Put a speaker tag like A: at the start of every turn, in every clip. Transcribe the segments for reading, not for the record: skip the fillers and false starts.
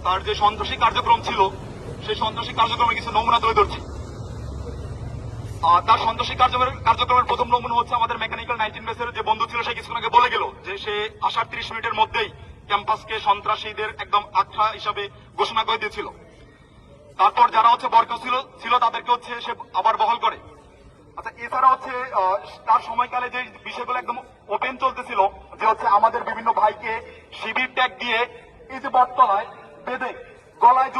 A: তার যে সন্ত্রাসী কার্যক্রম ছিল সেই সন্ত্রাসী কার্যক্রমে কিছু নমুনা তুলে ধরছি। তার সন্ত্রাসী কার্যক্রমের প্রথম নমুনা হচ্ছে আমাদের মেকানিক্যাল 19 বেসের যে বন্ধু ছিল সে কিছুক্ষণ আগে বলে গেল যে সে আসার 30 মিনিটের মধ্যেই ক্যাম্পাসকে সন্ত্রাসীদের একদম আখ্যা হিসাবে ঘোষণা করে দিয়েছিল। তারপর যারা হচ্ছে বরখাস্ত ছিল তাদেরকে হচ্ছে সে আবার বহাল করে। আচ্ছা, এছাড়া হচ্ছে তার সময়কালে যে বিষয়গুলো একদম ওপেন চলতেছিল যে হচ্ছে আমাদের বিভিন্ন ভাইকে শিবির ট্যাগ দিয়ে এই যে বটতলায় বেঁধে গলায়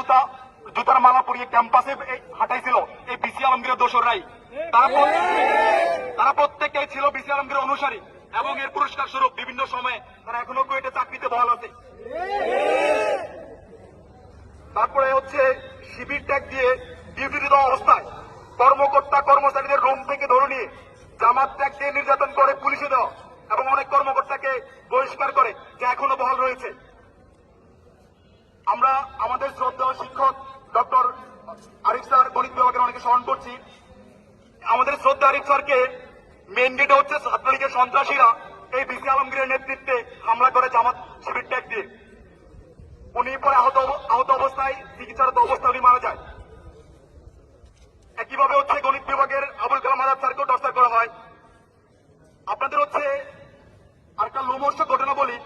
A: জুতার মালা পরিয়ে ক্যাম্পাসে হাঁটাইছিল এই বিসি আলমগীরের দোসররাই। তারা প্রত্যেকটাই ছিল বিসি আলমগীরের অনুসারী এবং এর পুরস্কার স্বরূপ বিভিন্ন সময়ে তারা এখনো কুয়েটে চাকরিতে বহাল আছে। তারপরে হচ্ছে শিবির ট্যাগ দিয়ে ডিউটি দেওয়া অবস্থায় কর্মকর্তা কর্মচারীদের রুম থেকে ধরে নিয়ে জামাত ট্যাগ দিয়ে নির্যাতন করে পুলিশে দেওয়া এবং অনেক কর্মকর্তাকে বহিষ্কার করে যা এখনো বহাল রয়েছে। আমরা আমাদের শ্রদ্ধেয় শিক্ষক ডক্টর আরিফ স্যার গণিত বিভাগের অনেকে স্মরণ করছি। আমাদের শ্রদ্ধা আরিফ স্যারকে মেইন গেটে হচ্ছে ছাত্রলীগের সন্ত্রাসীরা এই বিসি আলমগীরের নেতৃত্বে হামলা করে জামাত শিবির ট্যাগ দিয়ে। উনি পরে আহত অবস্থায় চিকিৎসারত অবস্থায় উনি মারা যায়। একইভাবে হচ্ছে গণিত বিভাগের আবুল কালাম আজাদ স্যারকেও টর্চার করা হয়। আপনাদের হচ্ছে আরেকটা লোমহর্ষ ঘটনা বলি।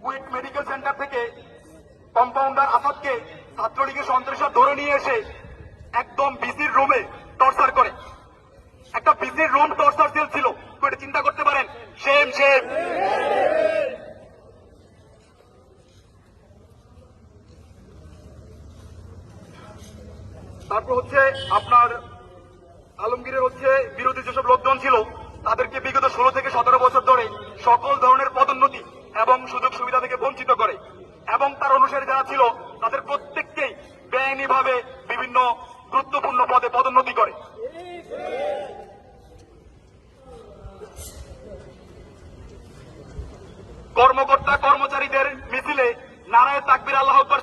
A: কুয়েট মেডিকেল সেন্টার থেকে কম্পাউন্ডার আসাদকে ছাত্রলীগের সন্ত্রাসীরা ধরে নিয়ে এসে একদম বিসির রুমে টর্চার করে। একটা বিসির রুম টর্চার সেল ছিল, কুয়েটে চিন্তা করতে পারেন। সেম তারপর হচ্ছে আপনার আলমগীরের হচ্ছে বিরোধী যেসব লোকজন ছিল তাদেরকে বিগত 16 থেকে 17 বছর ধরে সকল ধরনের পদোন্নতি এবং সুযোগ সুবিধা থেকে বঞ্চিত করে এবং তার অনুসারী যারা ছিল তাদের প্রত্যেককেই বেআইনিভাবে বিভিন্ন গুরুত্বপূর্ণ পদে পদোন্নতি করে। কর্মকর্তা কর্মচারীদের মিছিলে নারায়ে তাকবীর আল্লাহু আকবার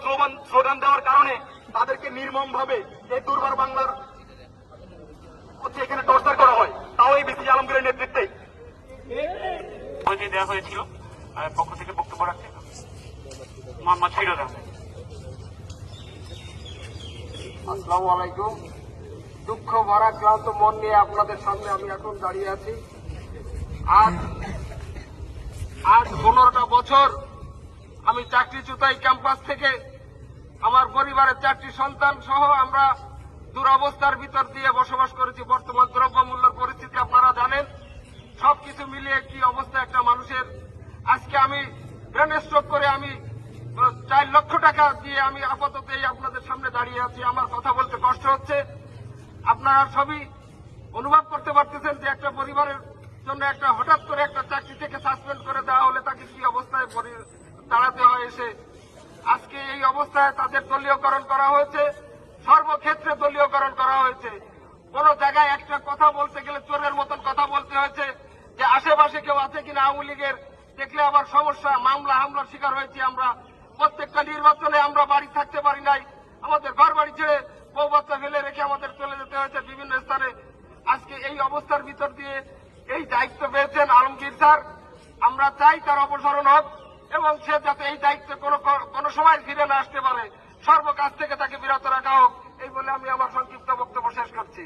A: স্লোগান দেওয়ার কারণে তাদেরকে নির্মমভাবে এই দুর্বার বাংলার হচ্ছে এখানে টর্চার করা হয়, তাও এই বিসি আলমগীরের নেতৃত্বে দেওয়া হয়েছিল। পক্ষ থেকে বক্তব্য রাখছেন মোহাম্মদ ফিরোজ আহমেদ।
B: আসসালামু আলাইকুম। দুঃখ ভরা ক্লান্ত মন নিয়ে আপনাদের সামনে আমি এখন দাঁড়িয়ে আছি। আজ 15টা বছর আমি চাকরিচ্যুতাই ক্যাম্পাস থেকে আমার পরিবারের 4টি সন্তান সহ আমরা দুরবস্থার ভিতর দিয়ে বসবাস করেছি। বর্তমান দ্রব্যমূল্যের পরিস্থিতি আপনারা জানেন। সবকিছু মিলিয়ে কি অবস্থা একটা মানুষের। আজকে আমি ব্রেন স্ট্রোক করে আমি 4 লক্ষ টাকা দিয়ে আমি আপাতত আপনাদের সামনে দাঁড়িয়ে আছি। আমার কথা বলতে কষ্ট হচ্ছে। আপনারা সবই অনুভব করতে পারতেছেন যে একটা পরিবারের জন্য একটা হঠাৎ করে একটা চাকরি থেকে সাসপেন্ড করে দেওয়া হলে তাকে কি অবস্থায় দাঁড়াতে হয় এসে। আজকে এই অবস্থায় তাদের দলীয়করণ করা হয়েছে, সর্বক্ষেত্রে দলীয়করণ করা হয়েছে। কোন জায়গায় একটা কথা বলতে গেলে চোরের মতন কথা বলতে হয়েছে যে আশেপাশে কেউ আছে কিনা আওয়ামী লীগের, দেখলে আবার সমস্যা, মামলা হামলার শিকার হয়েছি আমরা। প্রত্যেকটা নির্বাচনে আমরা বাড়ি থাকতে পারি নাই, আমাদের ঘর বাড়ি ছেড়ে বউ বাচ্চা ফেলে রেখে আমাদের চলে যেতে হয়েছে বিভিন্ন স্থানে। আজকে এই অবস্থার ভিতর দিয়ে এই দায়িত্ব পেয়েছেন আলমগীর স্যার। আমরা চাই তার অপসারণ হোক এবং সে যাতে এই দায়িত্বে কোনো সময় ফিরে না আসতে পারে, সর্বকাজ থেকে তাকে বিরত রাখা হোক। এই বলে আমি আমার সংক্ষিপ্ত বক্তব্য শেষ করছি।